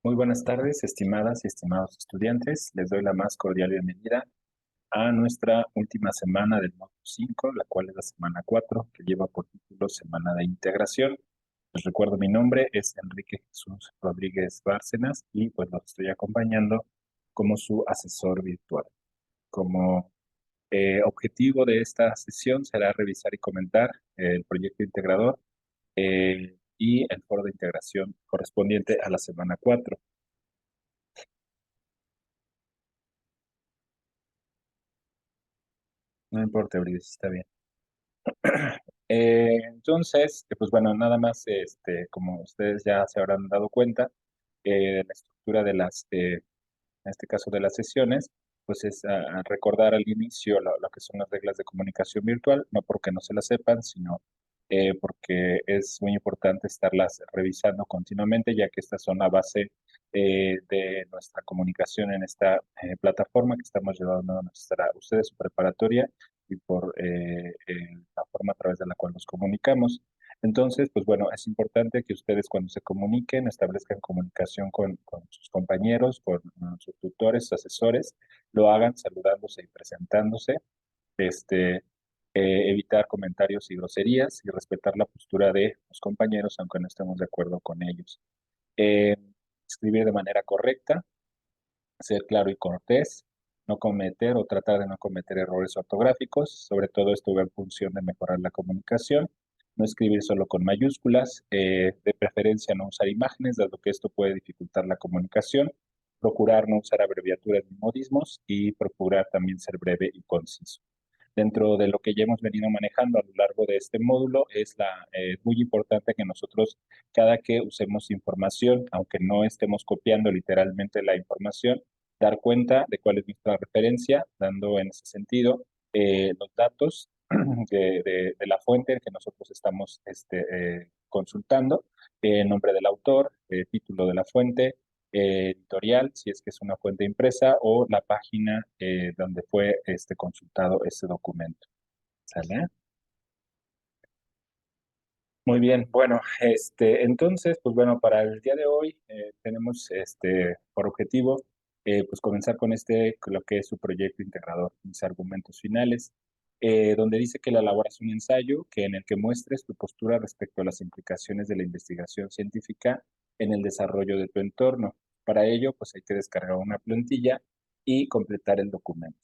Muy buenas tardes, estimadas y estimados estudiantes. Les doy la más cordial bienvenida a nuestra última semana del módulo 5, la cual es la semana 4, que lleva por título Semana de Integración. Les recuerdo mi nombre, es Enrique Jesús Rodríguez Bárcenas y pues los estoy acompañando como su asesor virtual. Como objetivo de esta sesión será revisar y comentar el proyecto integrador y el foro de integración correspondiente a la semana 4. No importa, Ulises, está bien. Entonces, pues bueno, nada más, como ustedes ya se habrán dado cuenta, de la estructura de en este caso de las sesiones, pues es recordar al inicio lo que son las reglas de comunicación virtual, no porque no se las sepan, sino porque es muy importante estarlas revisando continuamente, ya que estas son la base de nuestra comunicación en esta plataforma que estamos llevando a ustedes, su preparatoria, y por la forma a través de la cual nos comunicamos. Entonces, pues bueno, es importante que ustedes cuando se comuniquen establezcan comunicación con sus compañeros, con sus tutores, sus asesores, lo hagan saludándose y presentándose, este, evitar comentarios y groserías y respetar la postura de los compañeros, aunque no estemos de acuerdo con ellos. Eh, Escribir de manera correcta, ser claro y cortés, no cometer o tratar de no cometer errores ortográficos, sobre todo esto va en función de mejorar la comunicación, no escribir solo con mayúsculas, de preferencia no usar imágenes, dado que esto puede dificultar la comunicación, procurar no usar abreviaturas ni modismos y procurar también ser breve y conciso. Dentro de lo que ya hemos venido manejando a lo largo de este módulo, es muy importante que nosotros, cada que usemos información, aunque no estemos copiando literalmente la información, dar cuenta de cuál es nuestra referencia, dando en ese sentido los datos de la fuente que nosotros estamos consultando, nombre del autor, título de la fuente, editorial, si es que es una fuente impresa, o la página donde fue consultado ese documento. ¿Sale? Muy bien, bueno, entonces, pues bueno, para el día de hoy tenemos por objetivo pues comenzar con lo que es su proyecto integrador, mis argumentos finales, donde dice que la elaboras un ensayo en el que muestres tu postura respecto a las implicaciones de la investigación científica en el desarrollo de tu entorno. Para ello, pues hay que descargar una plantilla y completar el documento.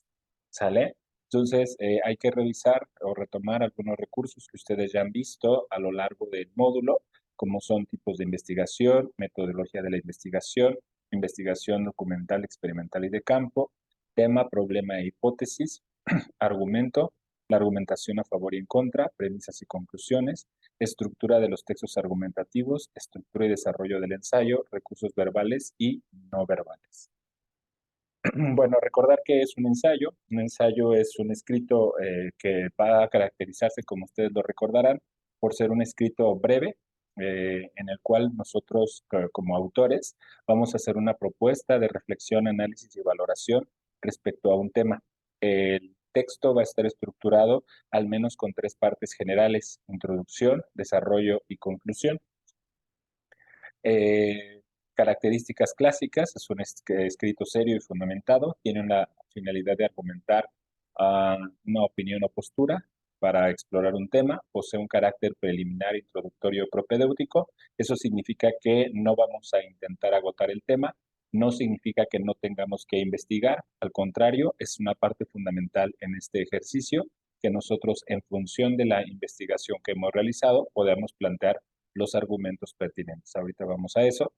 ¿Sale? Entonces, hay que revisar o retomar algunos recursos que ustedes ya han visto a lo largo del módulo, como son tipos de investigación, metodología de la investigación, investigación documental, experimental y de campo, tema, problema e hipótesis, argumento, la argumentación a favor y en contra, premisas y conclusiones, estructura de los textos argumentativos, estructura y desarrollo del ensayo, recursos verbales y no verbales. Bueno, recordar que es un ensayo. Un ensayo es un escrito que va a caracterizarse, como ustedes lo recordarán, por ser un escrito breve, en el cual nosotros, como autores, vamos a hacer una propuesta de reflexión, análisis y valoración respecto a un tema. El texto va a estar estructurado al menos con tres partes generales: introducción, desarrollo y conclusión. Eh, Características clásicas: es un escrito serio y fundamentado, tiene una finalidad de argumentar una opinión o postura para explorar un tema, posee un carácter preliminar, introductorio, propedéutico. Eso significa que no vamos a intentar agotar el tema, no significa que no tengamos que investigar, al contrario, es una parte fundamental en este ejercicio que nosotros, en función de la investigación que hemos realizado, podemos plantear los argumentos pertinentes. Ahorita vamos a eso.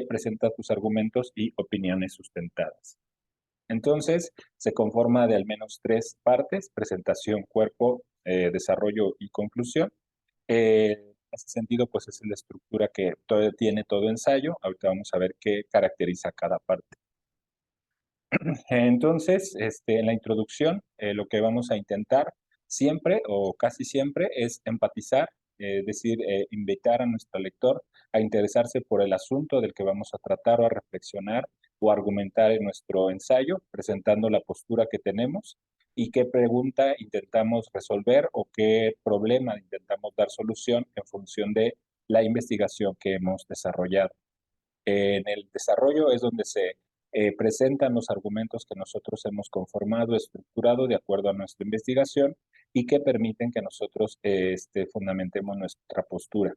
Presenta tus argumentos y opiniones sustentadas. Entonces, se conforma de al menos tres partes: presentación, cuerpo, desarrollo y conclusión. En ese sentido, pues es la estructura que tiene todo ensayo. Ahorita vamos a ver qué caracteriza cada parte. Entonces, en la introducción, lo que vamos a intentar siempre o casi siempre es empatizar, es decir, invitar a nuestro lector a interesarse por el asunto del que vamos a tratar o a reflexionar o argumentar en nuestro ensayo, presentando la postura que tenemos y qué pregunta intentamos resolver o qué problema intentamos dar solución en función de la investigación que hemos desarrollado. En el desarrollo es donde se presentan los argumentos que nosotros hemos conformado, estructurado de acuerdo a nuestra investigación y que permiten que nosotros fundamentemos nuestra postura.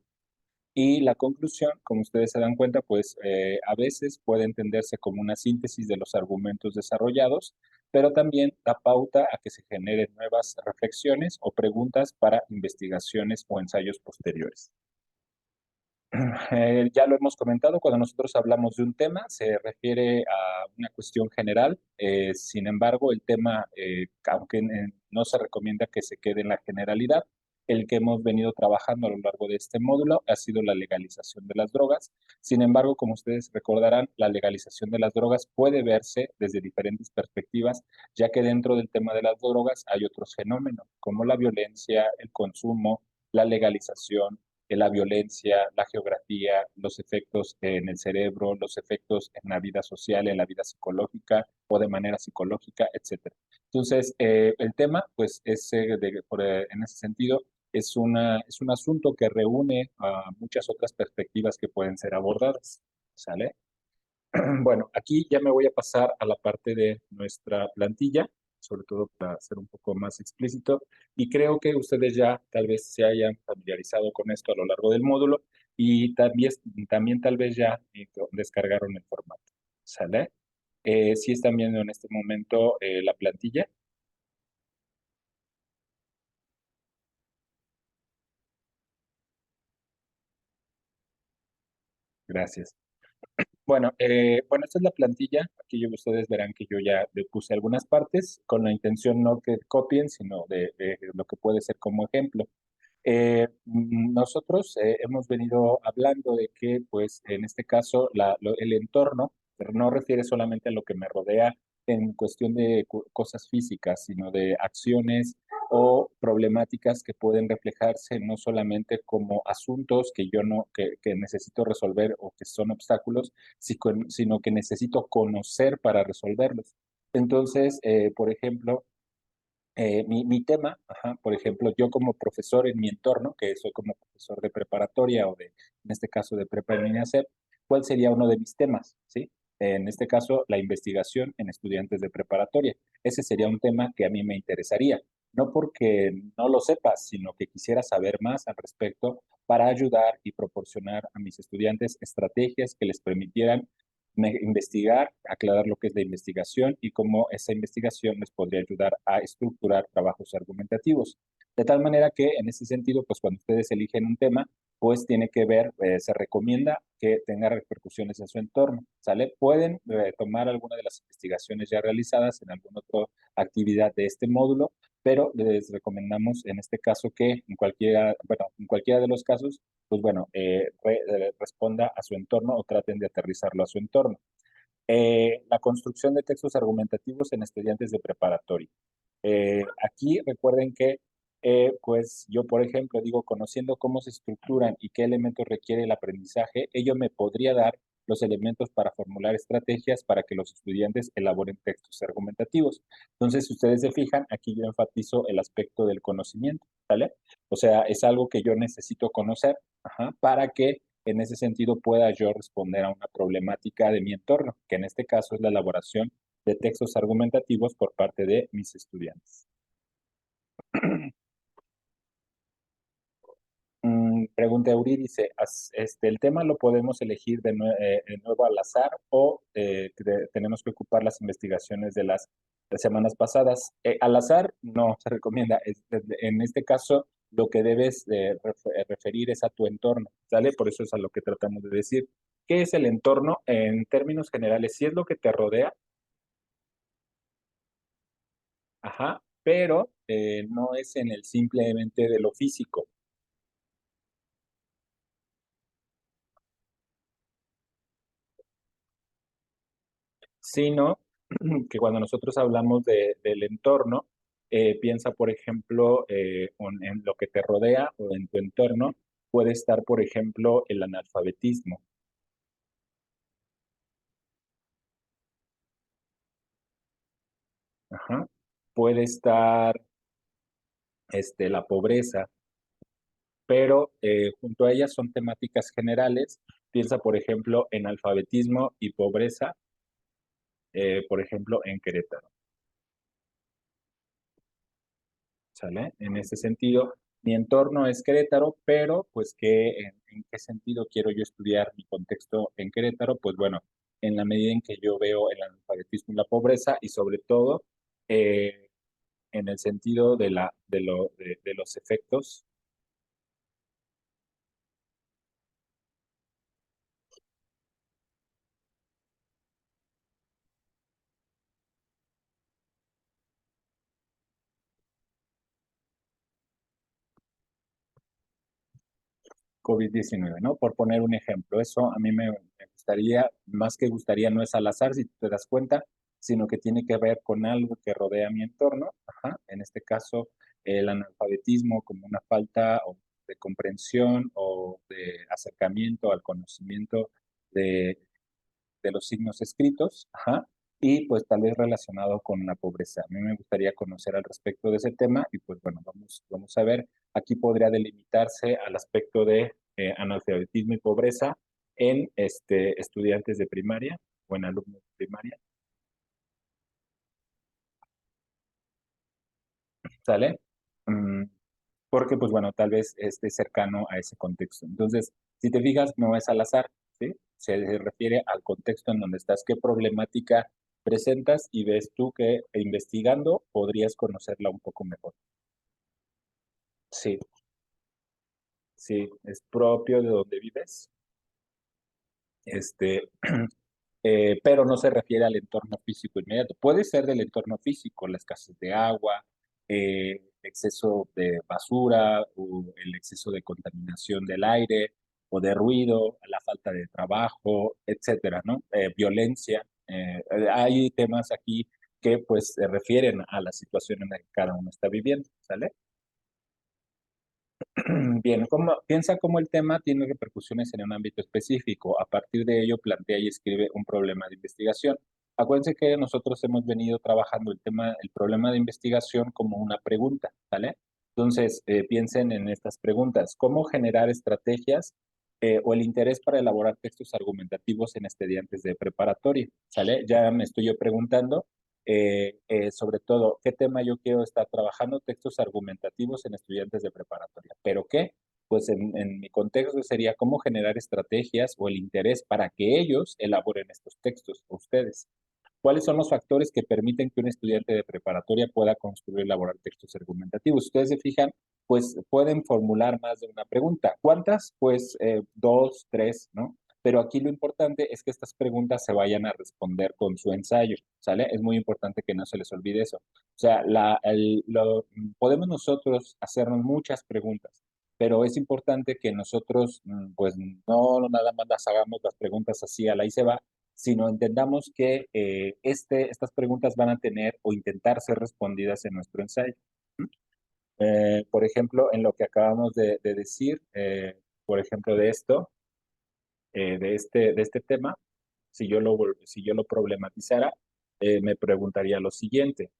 Y la conclusión, como ustedes se dan cuenta, pues a veces puede entenderse como una síntesis de los argumentos desarrollados, pero también da pauta a que se generen nuevas reflexiones o preguntas para investigaciones o ensayos posteriores. Ya lo hemos comentado, cuando nosotros hablamos de un tema, se refiere a una cuestión general. Sin embargo, el tema, aunque no se recomienda que se quede en la generalidad, el que hemos venido trabajando a lo largo de este módulo ha sido la legalización de las drogas. Sin embargo, como ustedes recordarán, la legalización de las drogas puede verse desde diferentes perspectivas, ya que dentro del tema de las drogas hay otros fenómenos, como la violencia, el consumo, la legalización, la violencia, la geografía, los efectos en el cerebro, los efectos en la vida social, en la vida psicológica o de manera psicológica, etcétera. Entonces, el tema, pues, en ese sentido, es un asunto que reúne a muchas otras perspectivas que pueden ser abordadas, ¿sale? Bueno, aquí ya me voy a pasar a la parte de nuestra plantilla, sobre todo para ser un poco más explícito, y creo que ustedes ya tal vez se hayan familiarizado con esto a lo largo del módulo y también tal vez ya descargaron el formato, ¿sale? Si están viendo en este momento la plantilla, gracias. Bueno, esta es la plantilla. Aquí ustedes verán que yo ya le puse algunas partes con la intención no que copien, sino de lo que puede ser como ejemplo. Nosotros hemos venido hablando de que, pues, en este caso, el entorno pero no refiere solamente a lo que me rodea en cuestión de cosas físicas, sino de acciones o problemáticas que pueden reflejarse no solamente como asuntos que yo no, que necesito resolver o que son obstáculos, sino que necesito conocer para resolverlos. Entonces, por ejemplo, mi tema, ajá, por ejemplo, yo como profesor en mi entorno, que soy como profesor de preparatoria o en este caso de prepa en línea CEP, ¿cuál sería uno de mis temas? ¿Sí? En este caso, la investigación en estudiantes de preparatoria. Ese sería un tema que a mí me interesaría, no porque no lo sepa, sino que quisiera saber más al respecto para ayudar y proporcionar a mis estudiantes estrategias que les permitieran investigar, aclarar lo que es la investigación y cómo esa investigación les podría ayudar a estructurar trabajos argumentativos. De tal manera que en ese sentido, pues cuando ustedes eligen un tema, pues tiene que ver, se recomienda que tenga repercusiones en su entorno, ¿sale? Pueden tomar alguna de las investigaciones ya realizadas en alguna otra actividad de este módulo, pero les recomendamos en este caso que en cualquiera de los casos pues bueno, responda a su entorno o traten de aterrizarlo a su entorno. La construcción de textos argumentativos en estudiantes de preparatoria. Aquí recuerden que, pues yo, por ejemplo, digo, conociendo cómo se estructuran y qué elementos requiere el aprendizaje, ello me podría dar los elementos para formular estrategias para que los estudiantes elaboren textos argumentativos. Entonces, si ustedes se fijan, aquí yo enfatizo el aspecto del conocimiento, ¿vale? O sea, es algo que yo necesito conocer, ajá, para que en ese sentido pueda yo responder a una problemática de mi entorno, que en este caso es la elaboración de textos argumentativos por parte de mis estudiantes. Pregunta Eurídice, ¿el tema lo podemos elegir de nuevo al azar o tenemos que ocupar las investigaciones de las semanas pasadas? Al azar no se recomienda. En este caso, lo que debes referir es a tu entorno, ¿sale? Por eso es a lo que tratamos de decir. ¿Qué es el entorno? En términos generales, si es lo que te rodea, ajá, pero no es en el simplemente de lo físico, sino que cuando nosotros hablamos del entorno, piensa, por ejemplo, en lo que te rodea o en tu entorno, puede estar, por ejemplo, el analfabetismo, ajá. Puede estar la pobreza, pero junto a ellas son temáticas generales Piensa, por ejemplo, en alfabetismo y pobreza, por ejemplo, en Querétaro, ¿sale? En ese sentido, mi entorno es Querétaro, pero pues ¿en qué sentido quiero yo estudiar mi contexto en Querétaro? Pues bueno, en la medida en que yo veo el analfabetismo y la pobreza y sobre todo eh, en el sentido de los efectos COVID-19, ¿no? Por poner un ejemplo, eso a mí me gustaría, más que gustaría, no es al azar, si te das cuenta, sino que tiene que ver con algo que rodea mi entorno, ajá, en este caso el analfabetismo como una falta de comprensión o de acercamiento al conocimiento de de los signos escritos, ajá, y pues tal vez relacionado con la pobreza. A mí me gustaría conocer al respecto de ese tema y pues bueno, vamos a ver. Aquí podría delimitarse al aspecto de analfabetismo y pobreza en estudiantes de primaria o en alumnos de primaria, ¿sale? Mm, porque pues bueno, tal vez esté cercano a ese contexto. Entonces, si te fijas, no es al azar, ¿sí? Se refiere al contexto en donde estás, qué problemática presentas y ves tú que investigando podrías conocerla un poco mejor. Sí, sí, es propio de donde vives. Este, pero no se refiere al entorno físico inmediato. Puede ser del entorno físico, la escasez de agua, exceso de basura, o el exceso de contaminación del aire o de ruido, la falta de trabajo, etcétera, ¿no? Violencia. Hay temas aquí que pues se refieren a la situación en la que cada uno está viviendo, ¿sale? Bien, piensa cómo el tema tiene repercusiones en un ámbito específico. A partir de ello, plantea y escribe un problema de investigación. Acuérdense que nosotros hemos venido trabajando el problema de investigación como una pregunta, ¿vale? Entonces, piensen en estas preguntas. ¿Cómo generar estrategias o el interés para elaborar textos argumentativos en estudiantes de preparatoria? ¿Sale? Ya me estoy yo preguntando sobre todo, ¿qué tema yo quiero estar trabajando? Textos argumentativos en estudiantes de preparatoria. ¿Pero qué? Pues en mi contexto sería cómo generar estrategias o el interés para que ellos elaboren estos textos, ustedes. ¿Cuáles son los factores que permiten que un estudiante de preparatoria pueda construir y elaborar textos argumentativos? Ustedes se fijan, pues pueden formular más de una pregunta. ¿Cuántas? Pues dos, tres, ¿no? Pero aquí lo importante es que estas preguntas se vayan a responder con su ensayo, ¿sale? Es muy importante que no se les olvide eso. O sea, podemos nosotros hacernos muchas preguntas, pero es importante que nosotros, pues no nada más las hagamos las preguntas así a la y se va, sino entendamos que estas preguntas van a tener o intentar ser respondidas en nuestro ensayo. Por ejemplo, en lo que acabamos de decir, por ejemplo, de esto, de este tema, si yo lo problematizara, me preguntaría lo siguiente.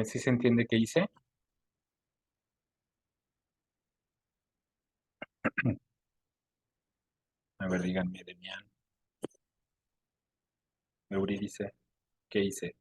¿Sí se entiende qué hice? A ver, díganme, Demian, Eurídice, ¿qué hice?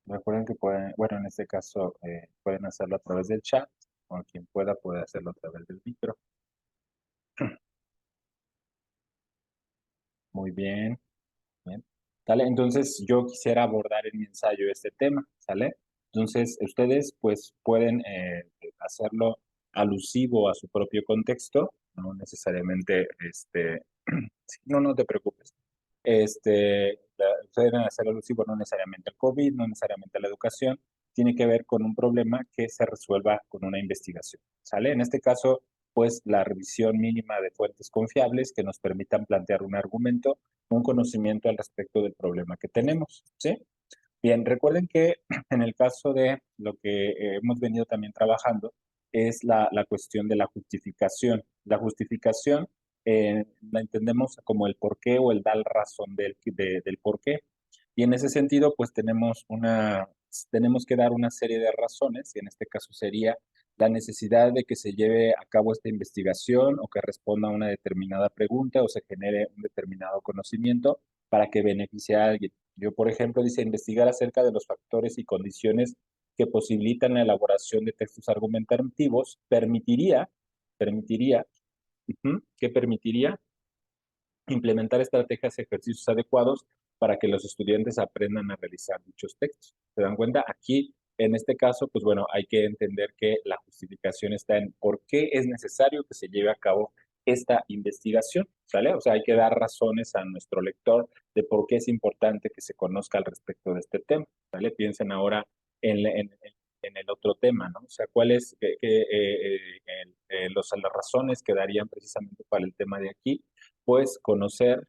Recuerden que pueden, bueno, en este caso pueden hacerlo a través del chat, o quien pueda puede hacerlo a través del micro. Muy bien, bien. ¿Sale? Entonces yo quisiera abordar en mi ensayo este tema, ¿sale? Entonces ustedes pues pueden hacerlo alusivo a su propio contexto, no necesariamente, sí, no, no te preocupes. Pueden hacer alusivo no necesariamente al COVID, no necesariamente a la educación, tiene que ver con un problema que se resuelva con una investigación, ¿sale? En este caso, pues la revisión mínima de fuentes confiables que nos permitan plantear un argumento, un conocimiento al respecto del problema que tenemos, ¿sí? Bien, recuerden que en el caso de lo que hemos venido también trabajando es la cuestión de la justificación. La justificación la entendemos como el porqué o el dar razón del porqué. Y en ese sentido, pues tenemos que dar una serie de razones, y en este caso sería la necesidad de que se lleve a cabo esta investigación o que responda a una determinada pregunta o se genere un determinado conocimiento para que beneficie a alguien. Yo, por ejemplo, dice investigar acerca de los factores y condiciones que posibilitan la elaboración de textos argumentativos permitiría, que permitiría implementar estrategias y ejercicios adecuados para que los estudiantes aprendan a realizar dichos textos. ¿Se dan cuenta? Aquí, en este caso, pues bueno, hay que entender que la justificación está en por qué es necesario que se lleve a cabo esta investigación, ¿sale? O sea, hay que dar razones a nuestro lector de por qué es importante que se conozca al respecto de este tema, ¿sale? Piensen ahora en el otro tema, ¿no? O sea, ¿cuáles las razones que darían precisamente para el tema de aquí? Pues conocer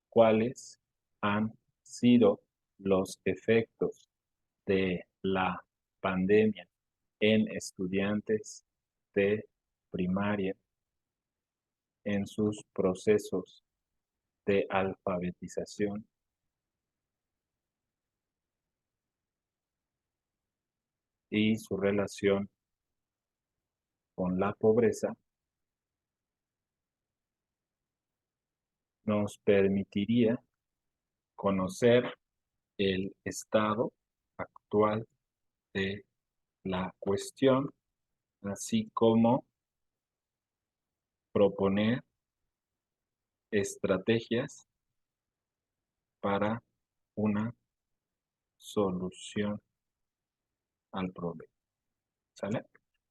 cuáles han sido los efectos de la pandemia en estudiantes de primaria en sus procesos de alfabetización y su relación con la pobreza, nos permitiría conocer el estado actual de la cuestión, así como proponer estrategias para una solución al problema. ¿Sale?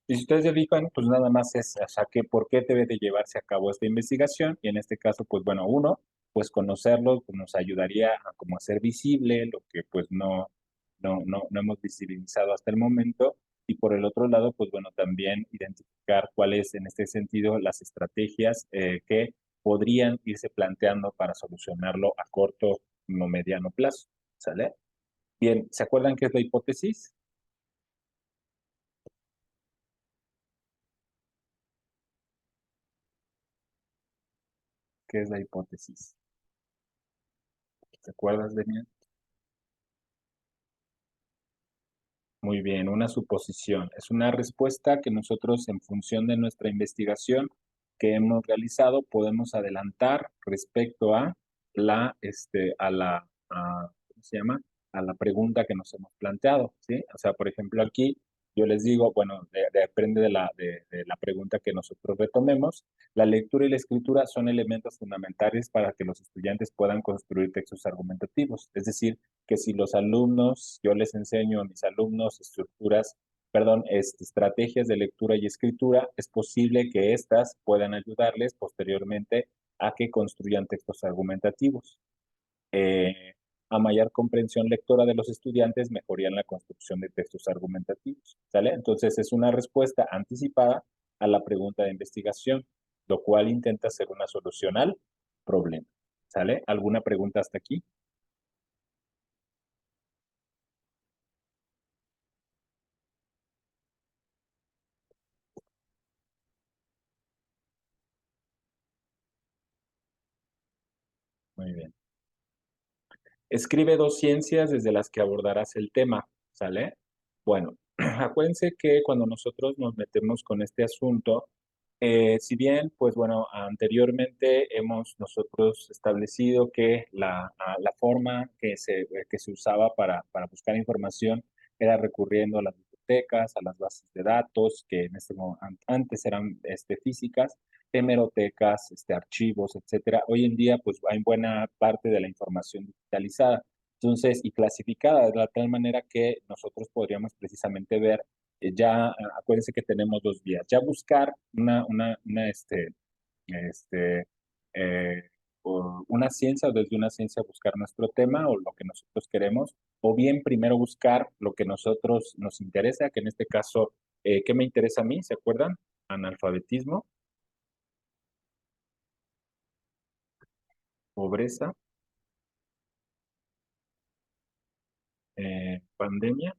Y si ustedes se fijan, pues nada más es, o sea, que por qué debe de llevarse a cabo esta investigación. Y en este caso, pues bueno, uno, pues conocerlo pues, nos ayudaría a como hacer visible lo que pues no hemos visibilizado hasta el momento. Y por el otro lado, pues bueno, también identificar cuáles en este sentido las estrategias que podrían irse planteando para solucionarlo a corto o mediano plazo. ¿Sale? Bien, ¿se acuerdan qué es la hipótesis? ¿Qué es la hipótesis? ¿Te acuerdas, Demian? Muy bien, una suposición. Es una respuesta que nosotros, en función de nuestra investigación que hemos realizado, podemos adelantar respecto a ¿cómo se llama? A la pregunta que nos hemos planteado, ¿sí? O sea, por ejemplo, aquí yo les digo, bueno, depende de la pregunta que nosotros retomemos. La lectura y la escritura son elementos fundamentales para que los estudiantes puedan construir textos argumentativos. Es decir, que si los alumnos, yo les enseño a mis alumnos estrategias de lectura y escritura, es posible que éstas puedan ayudarles posteriormente a que construyan textos argumentativos. Eh, a mayor comprensión lectora de los estudiantes, mejorían la construcción de textos argumentativos. ¿Sale? Entonces es una respuesta anticipada a la pregunta de investigación, lo cual intenta ser una solución al problema. ¿Sale? ¿Alguna pregunta hasta aquí? Muy bien. Escribe dos ciencias desde las que abordarás el tema, ¿sale? Bueno, acuérdense que cuando nosotros nos metemos con este asunto, si bien, pues bueno, anteriormente hemos nosotros establecido que la forma que se usaba para buscar información era recurriendo a las bibliotecas, a las bases de datos, que en antes eran físicas, hemerotecas, archivos, etcétera. Hoy en día, pues hay buena parte de la información digitalizada, entonces, y clasificada de la tal manera que nosotros podríamos precisamente ver, acuérdense que tenemos dos vías, ya buscar este, eh, por una ciencia o desde una ciencia buscar nuestro tema o lo que nosotros queremos, o bien primero buscar lo que nosotros nos interesa, que en este caso, ¿qué me interesa a mí? ¿Se acuerdan? Analfabetismo, pobreza, pandemia,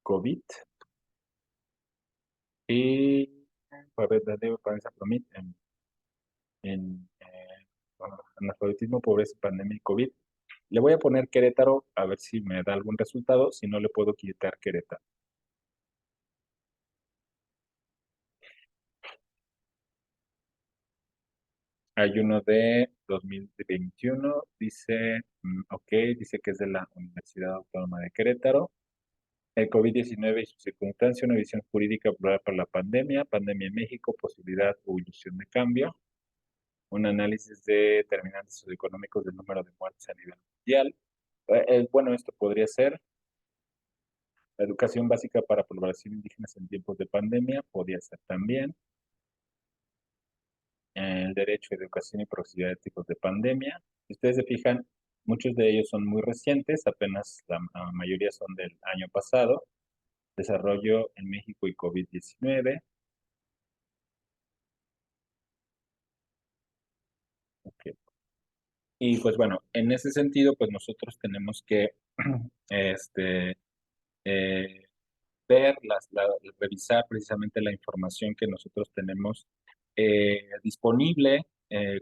COVID y debe pensar por mí bueno, analfabetismo, pobreza, pandemia y COVID. Le voy a poner Querétaro a ver si me da algún resultado, si no le puedo quitar Querétaro. Hay uno de 2021, dice, ok, dice que es de la Universidad Autónoma de Querétaro. El COVID-19 y su circunstancia, una visión jurídica plural para la pandemia, pandemia en México, posibilidad o ilusión de cambio, un análisis de determinantes socioeconómicos del número de muertes a nivel mundial. Bueno, esto podría ser la educación básica para población indígenas en tiempos de pandemia, podría ser también el derecho a educación y proximidad de tipos de pandemia. Si ustedes se fijan, muchos de ellos son muy recientes, apenas la mayoría son del año pasado. Desarrollo en México y COVID-19. Okay. Y pues bueno, en ese sentido, pues nosotros tenemos que este, eh, ver, revisar precisamente la información que nosotros tenemos disponible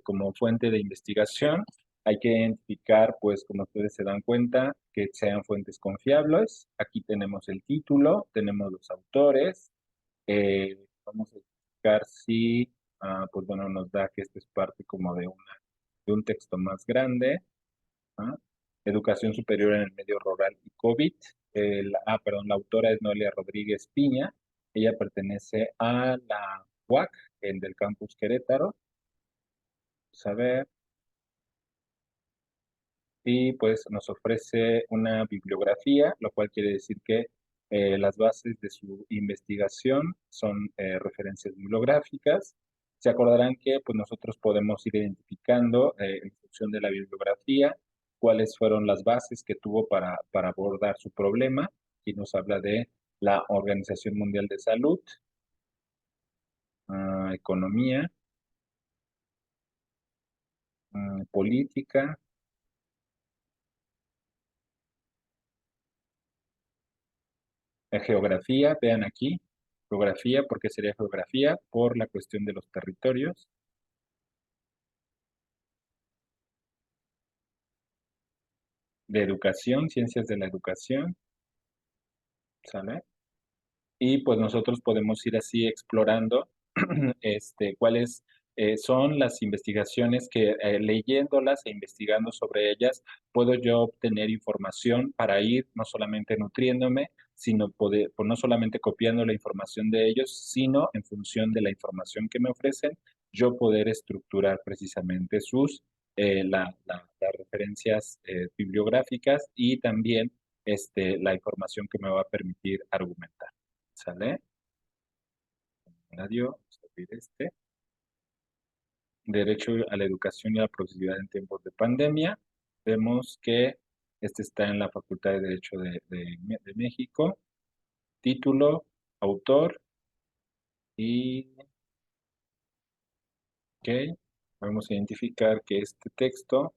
como fuente de investigación. Hay que identificar, pues, como ustedes se dan cuenta, que sean fuentes confiables. Aquí tenemos el título, tenemos los autores. Vamos a verificar si, pues bueno, nos da que esto es parte como de un texto más grande. ¿Ah? Educación superior en el medio rural y COVID. Perdón, la autora es Noelia Rodríguez Piña. Ella pertenece a la UAC, el del campus Querétaro. Saber. Y pues nos ofrece una bibliografía, lo cual quiere decir que las bases de su investigación son referencias bibliográficas. Se acordarán que pues nosotros podemos ir identificando en función de la bibliografía cuáles fueron las bases que tuvo para abordar su problema. Y nos habla de la Organización Mundial de Salud, economía, política, geografía, vean aquí, geografía, ¿por qué sería geografía? Por la cuestión de los territorios, de educación, ciencias de la educación, ¿sale? Y pues nosotros podemos ir así explorando cuáles son las investigaciones que leyéndolas e investigando sobre ellas, puedo yo obtener información para ir no solamente nutriéndome, sino pues no solamente copiando la información de ellos, sino en función de la información que me ofrecen, yo poder estructurar precisamente las referencias bibliográficas y también la información que me va a permitir argumentar. ¿Sale? Radio, vamos a abrir Derecho a la educación y a la proximidad en tiempos de pandemia. Vemos que este está en la Facultad de Derecho de México. Título, autor y, ok, vamos a identificar que este texto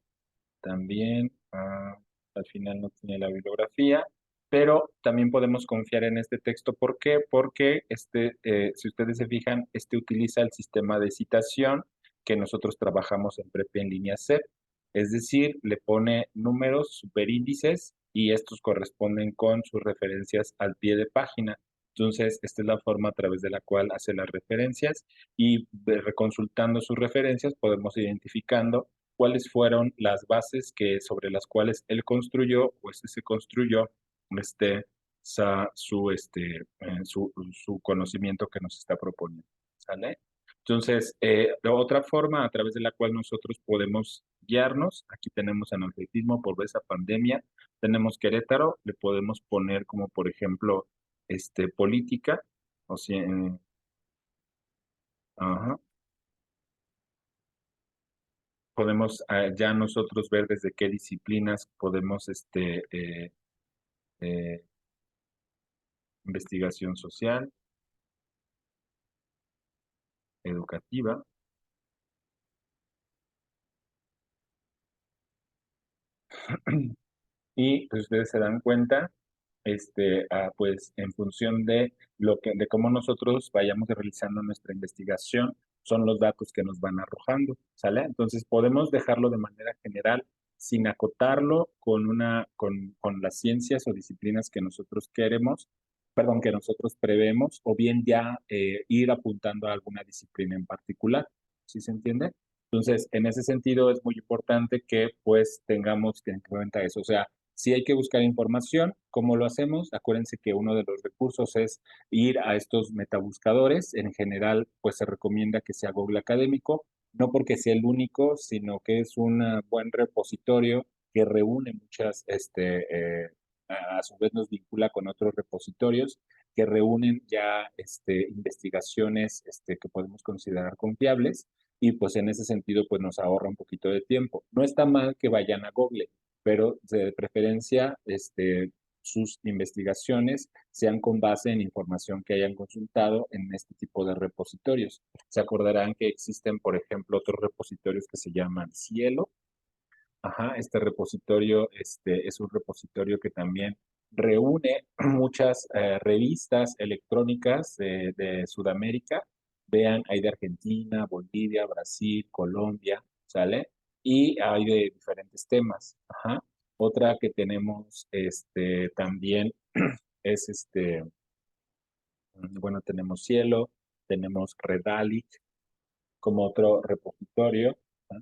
también al final no tiene la bibliografía, pero también podemos confiar en este texto. ¿Por qué? Porque si ustedes se fijan, utiliza el sistema de citación que nosotros trabajamos en prepa en línea C. Es decir, le pone números, superíndices y estos corresponden con sus referencias al pie de página. Entonces, esta es la forma a través de la cual hace las referencias y reconsultando sus referencias podemos identificando cuáles fueron las bases sobre las cuales él construyó o se construyó este, su conocimiento que nos está proponiendo. ¿Sale? Entonces, de otra forma a través de la cual nosotros podemos guiarnos, aquí tenemos analfabetismo por esa pandemia, tenemos Querétaro, le podemos poner como por ejemplo, política, o sea, ajá, podemos ya nosotros ver desde qué disciplinas podemos, eh, investigación social, educativa, y pues ustedes se dan cuenta, pues en función de de cómo nosotros vayamos realizando nuestra investigación, son los datos que nos van arrojando, ¿sale? Entonces podemos dejarlo de manera general sin acotarlo con las ciencias o disciplinas que nosotros queremos, perdón, que nosotros prevemos, o bien ya ir apuntando a alguna disciplina en particular, ¿sí se entiende? Entonces, en ese sentido es muy importante que pues tengamos que en cuenta eso, o sea, si hay que buscar información, ¿cómo lo hacemos? Acuérdense que uno de los recursos es ir a estos metabuscadores. En general, pues se recomienda que sea Google Académico, no porque sea el único, sino que es un buen repositorio que reúne muchas, a su vez nos vincula con otros repositorios que reúnen ya investigaciones que podemos considerar confiables y pues en ese sentido pues nos ahorra un poquito de tiempo. No está mal que vayan a Google, pero de preferencia sus investigaciones sean con base en información que hayan consultado en este tipo de repositorios. Se acordarán que existen, por ejemplo, otros repositorios que se llaman Cielo. Ajá, este repositorio es un repositorio que también reúne muchas revistas electrónicas de Sudamérica. Vean, hay de Argentina, Bolivia, Brasil, Colombia, ¿sale? Y hay de diferentes temas. Ajá. Otra que tenemos también es bueno, tenemos Cielo, tenemos Redalyc como otro repositorio. ¿No?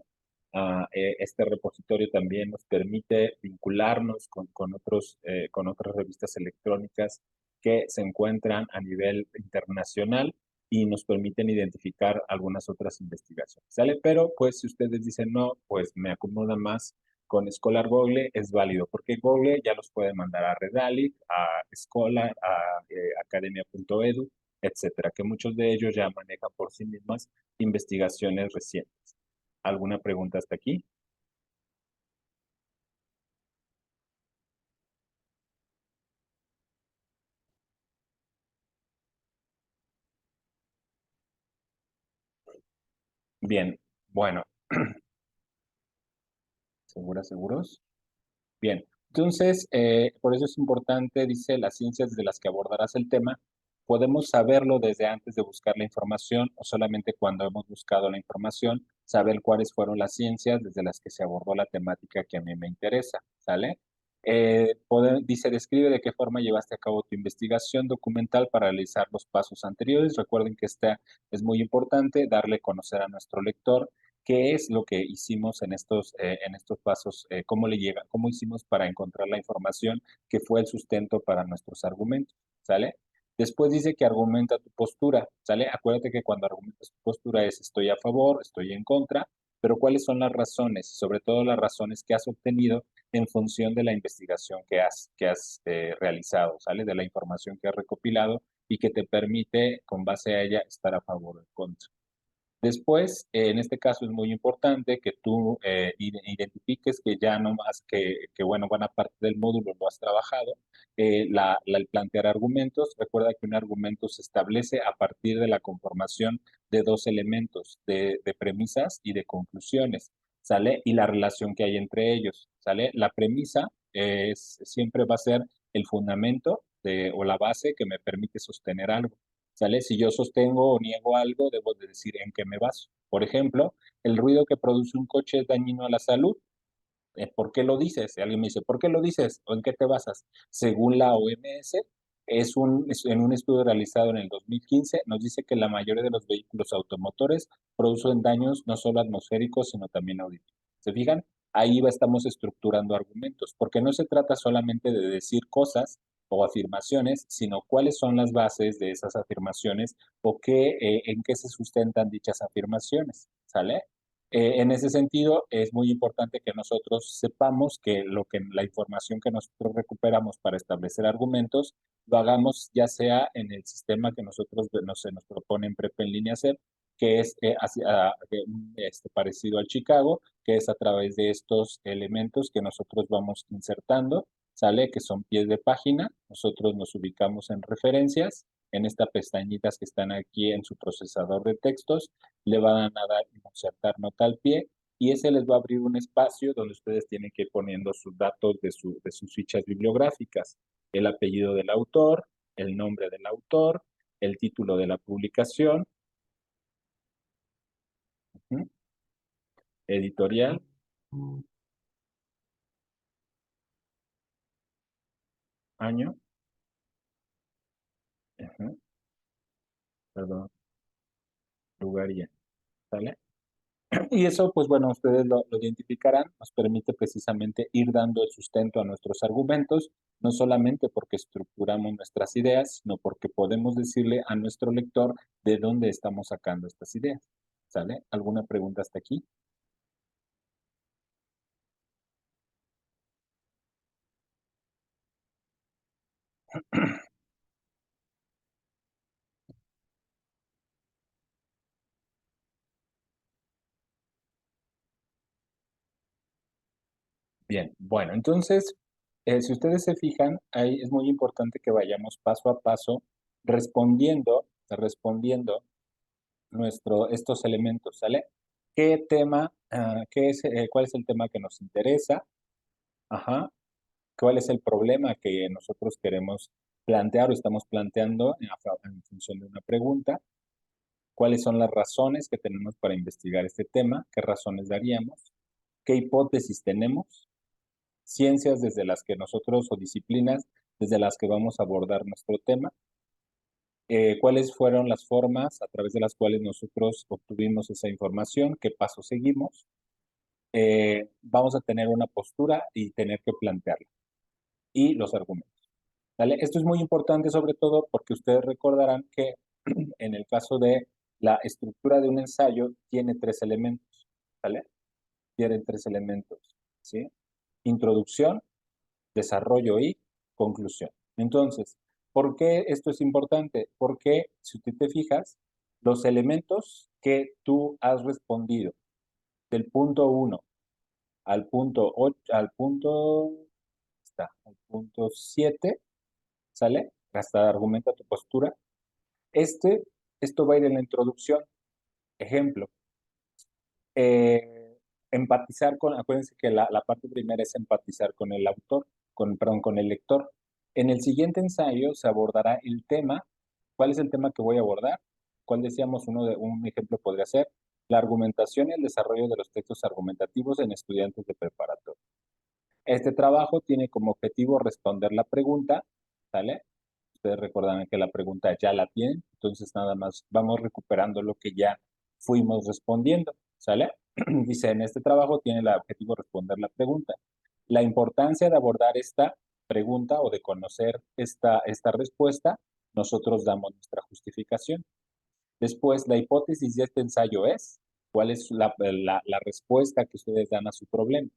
Este repositorio también nos permite vincularnos con otras revistas electrónicas que se encuentran a nivel internacional y nos permiten identificar algunas otras investigaciones. ¿Sale? Pero pues si ustedes dicen no, pues me acomoda más con Scholar Google, es válido, porque Google ya los puede mandar a Redalyc, a Scholar, a academia.edu, etcétera, que muchos de ellos ya manejan por sí mismas investigaciones recientes. ¿Alguna pregunta hasta aquí? Bien, bueno, ¿seguros? Bien, entonces, por eso es importante, dice, las ciencias de las que abordarás el tema, podemos saberlo desde antes de buscar la información o solamente cuando hemos buscado la información, saber cuáles fueron las ciencias desde las que se abordó la temática que a mí me interesa, ¿sale? Dice, describe de qué forma llevaste a cabo tu investigación documental para realizar los pasos anteriores. Recuerden que esta es muy importante, darle a conocer a nuestro lector qué es lo que hicimos en estos pasos, cómo hicimos para encontrar la información que fue el sustento para nuestros argumentos, ¿sale? Después dice que argumenta tu postura, ¿sale? Acuérdate que cuando argumentas tu postura es estoy a favor, estoy en contra, pero ¿cuáles son las razones? Sobre todo las razones que has obtenido en función de la investigación que has realizado, ¿sale? De la información que has recopilado y que te permite, con base a ella, estar a favor o en contra. Después, en este caso es muy importante que tú identifiques que ya no más bueno, buena parte del módulo lo has trabajado, el plantear argumentos. Recuerda que un argumento se establece a partir de la conformación de dos elementos, de premisas y de conclusiones, ¿sale? Y la relación que hay entre ellos, ¿sale? La premisa siempre va a ser el fundamento o la base que me permite sostener algo. ¿sale? Si yo sostengo o niego algo, debo de decir en qué me baso. Por ejemplo, el ruido que produce un coche es dañino a la salud. ¿Por qué lo dices? Y alguien me dice, ¿por qué lo dices? ¿O en qué te basas? Según la OMS, en un estudio realizado en el 2015, nos dice que la mayoría de los vehículos automotores producen daños no solo atmosféricos, sino también auditivos. ¿Se fijan? Ahí estamos estructurando argumentos, porque no se trata solamente de decir cosas o afirmaciones, sino cuáles son las bases de esas afirmaciones o en qué se sustentan dichas afirmaciones. ¿Sale? En ese sentido, es muy importante que nosotros sepamos que la información que nosotros recuperamos para establecer argumentos, lo hagamos ya sea en el sistema que nosotros se nos propone en Prepa en línea hacer, que es parecido al Chicago, que es a través de estos elementos que nosotros vamos insertando, ¿sale? Que son pies de página, nosotros nos ubicamos en referencias, en estas pestañitas que están aquí en su procesador de textos, le van a dar insertar nota al pie y ese les va a abrir un espacio donde ustedes tienen que ir poniendo sus datos de sus fichas bibliográficas, el apellido del autor, el nombre del autor, el título de la publicación, ujú, editorial, año, ujú, perdón, lugar y año, ¿sale? Y eso, pues bueno, ustedes lo identificarán, nos permite precisamente ir dando el sustento a nuestros argumentos, no solamente porque estructuramos nuestras ideas, sino porque podemos decirle a nuestro lector de dónde estamos sacando estas ideas. ¿Sale? ¿Alguna pregunta hasta aquí? Bien, bueno, entonces, si ustedes se fijan, ahí es muy importante que vayamos paso a paso respondiendo estos elementos, ¿sale? ¿Qué tema, cuál es el tema que nos interesa? Ajá. ¿Cuál es el problema que nosotros queremos plantear o estamos planteando en función de una pregunta? ¿Cuáles son las razones que tenemos para investigar este tema? ¿Qué razones daríamos? ¿Qué hipótesis tenemos? Ciencias desde las que nosotros o disciplinas desde las que vamos a abordar nuestro tema. ¿Cuáles fueron las formas a través de las cuales nosotros obtuvimos esa información? ¿Qué pasos seguimos? Vamos a tener una postura y tener que plantearla. Y los argumentos. ¿Vale? Esto es muy importante sobre todo porque ustedes recordarán que en el caso de la estructura de un ensayo tiene tres elementos, ¿vale? Tienen tres elementos, ¿sí? Introducción, desarrollo y conclusión. Entonces, ¿por qué esto es importante? Porque si tú te fijas, los elementos que tú has respondido del punto uno al punto 8, al punto 7, ¿sale? Hasta argumenta tu postura. Este, esto va a ir en la introducción. Ejemplo, empatizar acuérdense que la parte primera es empatizar con el autor, perdón, con el lector. En el siguiente ensayo se abordará el tema. ¿Cuál es el tema que voy a abordar? ¿Cuál decíamos? Un ejemplo podría ser la argumentación y el desarrollo de los textos argumentativos en estudiantes de preparatoria. Este trabajo tiene como objetivo responder la pregunta, ¿sale? Ustedes recordarán que la pregunta ya la tienen, entonces nada más vamos recuperando lo que ya fuimos respondiendo, ¿sale? Dice, en este trabajo tiene el objetivo responder la pregunta. La importancia de abordar esta pregunta o de conocer esta respuesta, nosotros damos nuestra justificación. Después, la hipótesis de este ensayo es, ¿cuál es la respuesta que ustedes dan a su problema?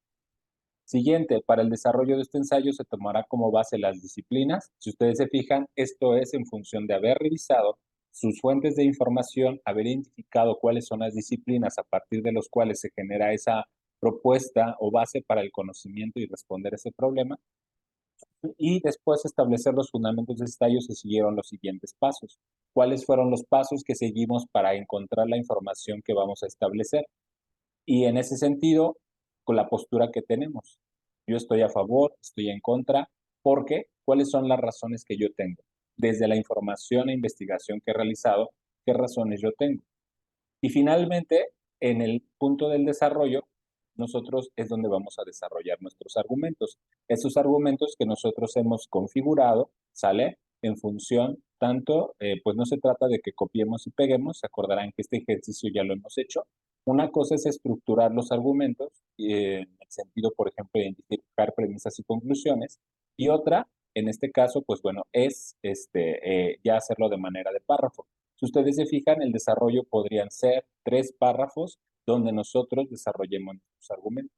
Siguiente, para el desarrollo de este ensayo se tomará como base las disciplinas. Si ustedes se fijan, esto es en función de haber revisado sus fuentes de información, haber identificado cuáles son las disciplinas a partir de los cuales se genera esa propuesta o base para el conocimiento y responder ese problema. Y después establecer los fundamentos de ensayo se siguieron los siguientes pasos. ¿Cuáles fueron los pasos que seguimos para encontrar la información que vamos a establecer? Y en ese sentido, con la postura que tenemos. Yo estoy a favor, estoy en contra, porque ¿cuáles son las razones que yo tengo? desde la información e investigación que he realizado, qué razones yo tengo. Y finalmente, en el punto del desarrollo, nosotros es donde vamos a desarrollar nuestros argumentos. Esos argumentos que nosotros hemos configurado, ¿sale? En función, tanto, pues no se trata de que copiemos y peguemos, se acordarán que este ejercicio ya lo hemos hecho. Una cosa es estructurar los argumentos, en el sentido, por ejemplo, de identificar premisas y conclusiones, y otra, en este caso, pues bueno, es ya hacerlo de manera de párrafo. Si ustedes se fijan, el desarrollo podrían ser 3 párrafos donde nosotros desarrollemos nuestros argumentos.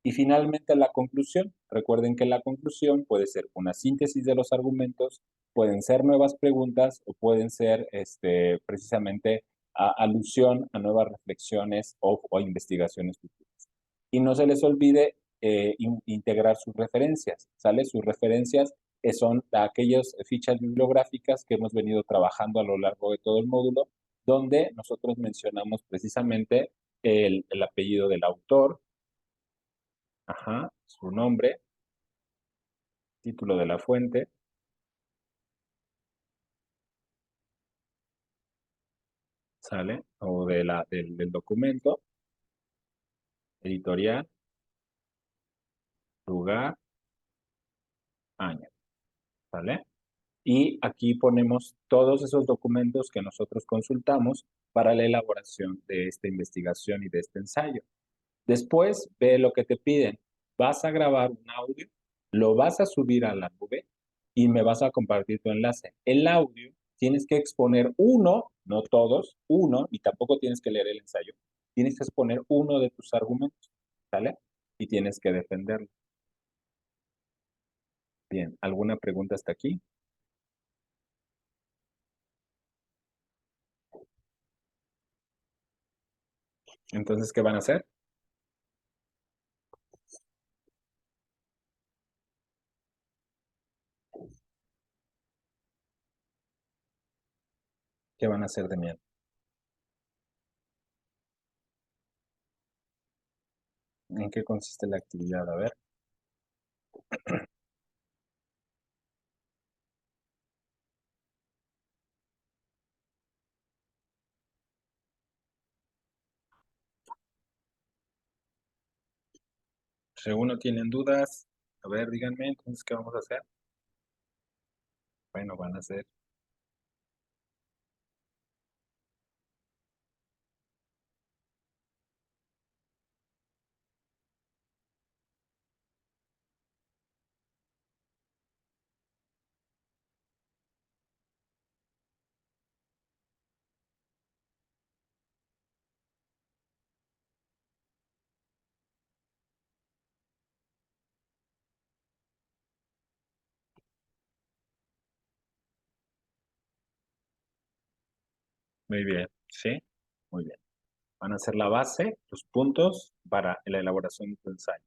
Y finalmente la conclusión. Recuerden que la conclusión puede ser una síntesis de los argumentos, pueden ser nuevas preguntas o pueden ser precisamente alusión a nuevas reflexiones o investigaciones futuras. Y no se les olvide integrar sus referencias, ¿sale? Sus referencias son aquellas fichas bibliográficas que hemos venido trabajando a lo largo de todo el módulo, donde nosotros mencionamos precisamente el apellido del autor, ajá, su nombre, título de la fuente, ¿sale? O del documento, editorial, lugar, año, ¿sale? Y aquí ponemos todos esos documentos que nosotros consultamos para la elaboración de esta investigación y de este ensayo. Después, ve lo que te piden. Vas a grabar un audio, lo vas a subir a la nube y me vas a compartir tu enlace. El audio tienes que exponer uno, no todos, uno, y tampoco tienes que leer el ensayo. Tienes que exponer uno de tus argumentos, ¿sale? Y tienes que defenderlo. Bien, ¿alguna pregunta hasta aquí? Entonces, ¿qué van a hacer? ¿Qué van a hacer de miedo? ¿En qué consiste la actividad? A ver, si alguno tienen dudas, a ver, díganme, entonces, ¿qué vamos a hacer? Bueno, van a hacer, muy bien, ¿sí? Muy bien. Van a ser la base, los puntos para la elaboración de tu ensayo.